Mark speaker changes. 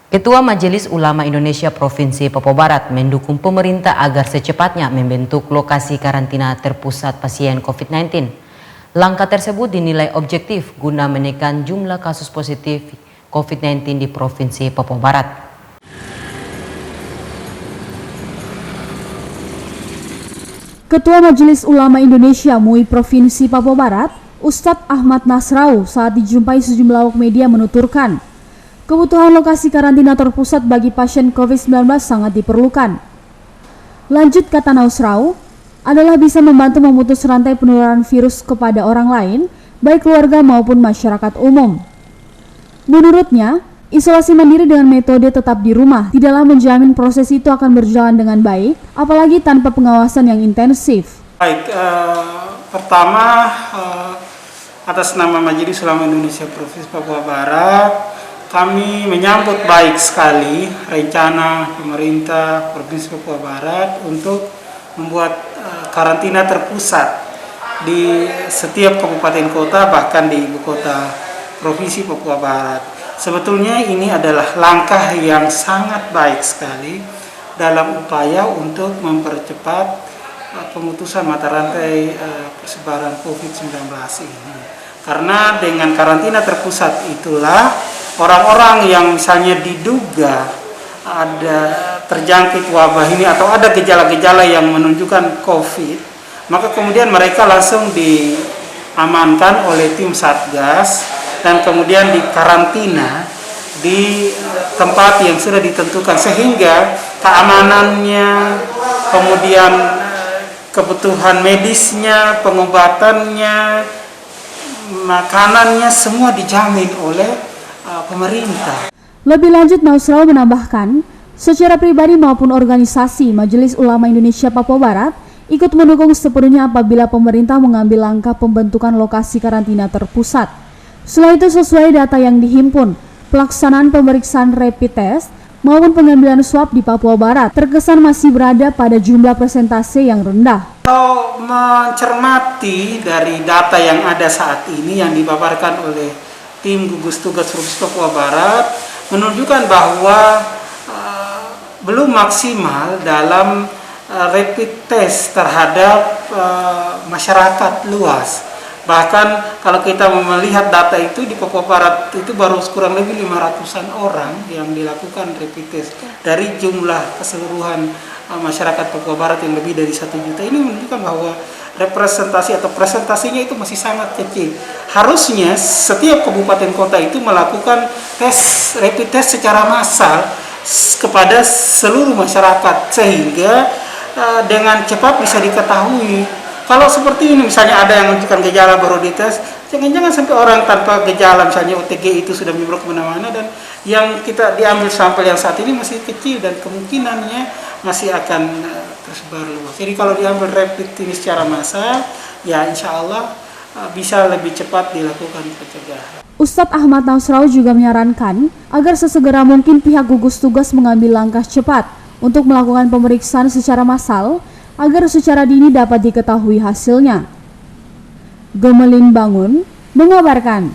Speaker 1: Ketua Majelis Ulama Indonesia Provinsi Papua Barat mendukung pemerintah agar secepatnya membentuk lokasi karantina terpusat pasien COVID-19. Langkah tersebut dinilai objektif guna menekan jumlah kasus positif COVID-19 di Provinsi Papua Barat.
Speaker 2: Ketua Majelis Ulama Indonesia MUI Provinsi Papua Barat, Ustadz Ahmad Nasrau saat dijumpai sejumlah awak media menuturkan, kebutuhan lokasi karantina terpusat bagi pasien COVID-19 sangat diperlukan. Lanjut kata Nasrau, adalah bisa membantu memutus rantai penularan virus kepada orang lain, baik keluarga maupun masyarakat umum. Menurutnya, isolasi mandiri dengan metode tetap di rumah tidaklah menjamin proses itu akan berjalan dengan baik, apalagi tanpa pengawasan yang intensif.
Speaker 3: Baik, pertama atas nama Majelis Ulama Indonesia Provinsi Papua Barat, kami menyambut baik sekali rencana pemerintah Provinsi Papua Barat untuk membuat karantina terpusat di setiap kabupaten kota, bahkan di ibu kota Provinsi Papua Barat. Sebetulnya ini adalah langkah yang sangat baik sekali dalam upaya untuk mempercepat pemutusan mata rantai persebaran COVID-19 ini. Karena dengan karantina terpusat itulah orang-orang yang misalnya diduga ada terjangkit wabah ini atau ada gejala-gejala yang menunjukkan COVID, maka kemudian mereka langsung diamankan oleh tim Satgas dan kemudian dikarantina di tempat yang sudah ditentukan, sehingga keamanannya, kemudian kebutuhan medisnya, pengobatannya, makanannya semua dijamin oleh pemerintah.
Speaker 2: Lebih lanjut, Nasrau menambahkan, secara pribadi maupun organisasi Majelis Ulama Indonesia Papua Barat ikut mendukung sepenuhnya apabila pemerintah mengambil langkah pembentukan lokasi karantina terpusat. Setelah itu, sesuai data yang dihimpun, pelaksanaan pemeriksaan rapid test maupun pengambilan swab di Papua Barat terkesan masih berada pada jumlah persentase yang rendah.
Speaker 3: Kalau mencermati dari data yang ada saat ini yang dipaparkan oleh tim gugus tugas Provinsi Papua Barat, menunjukkan bahwa belum maksimal dalam rapid test terhadap masyarakat luas. Bahkan kalau kita melihat data itu di Papua Barat itu baru kurang lebih 500-an orang yang dilakukan rapid test dari jumlah keseluruhan masyarakat Papua Barat yang lebih dari 1 juta. Ini menunjukkan bahwa representasi atau presentasinya itu masih sangat kecil. Harusnya setiap kabupaten kota itu melakukan tes rapid test secara massal kepada seluruh masyarakat sehingga dengan cepat bisa diketahui. Kalau seperti ini misalnya ada yang menunjukkan gejala baru dites, jangan-jangan sampai orang tanpa gejala misalnya OTG itu sudah menyebar kemana-mana, dan yang kita diambil sampel yang saat ini masih kecil dan kemungkinannya masih akan tersebar luas. Jadi kalau diambil rapid ini secara massal, ya insya Allah bisa lebih cepat dilakukan pencegahan.
Speaker 2: Ustadz Ahmad Nasrau juga menyarankan agar sesegera mungkin pihak gugus tugas mengambil langkah cepat untuk melakukan pemeriksaan secara massal agar secara dini dapat diketahui hasilnya. Gemelin Bangun mengabarkan.